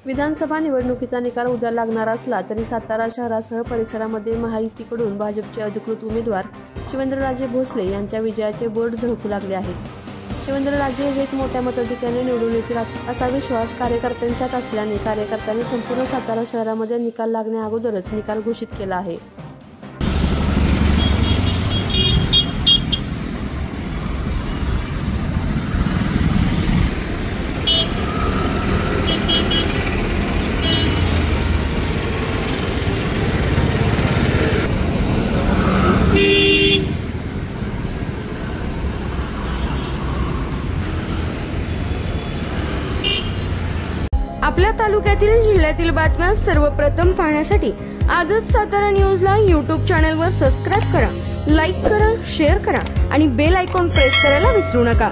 विधानसभा निवडणुकीचा निकाल उद्या लागणार असला तरी सातारा शहरासह परिसरामध्ये महायुतीकडून भाजपचे अधिकृत उमेदवार शिवेंद्रराजे भोसले यांच्या विजयाचे बोर्ड झळकू लागले आहेत। शिवेंद्रराजे हेच मोठ्या मताधिक्याने निवडून येतील असा विश्वास कार्यकर्त्यांच्यात असल्याने कार्यकर्त्यांनी संपूर्ण सातारा शहरामध्ये निकाल लागण्याअगोदरच निकाल घोषित केला आहे। आपल्या तालुक्यातील जिल्ह्यातील बातम्या सर्वप्रथम पाहण्यासाठी आजच सातारा न्यूजला YouTube चॅनलवर सबस्क्राइब करा, लाईक करा, शेअर करा आणि बेल आयकॉन प्रेस करायला विसरू नका।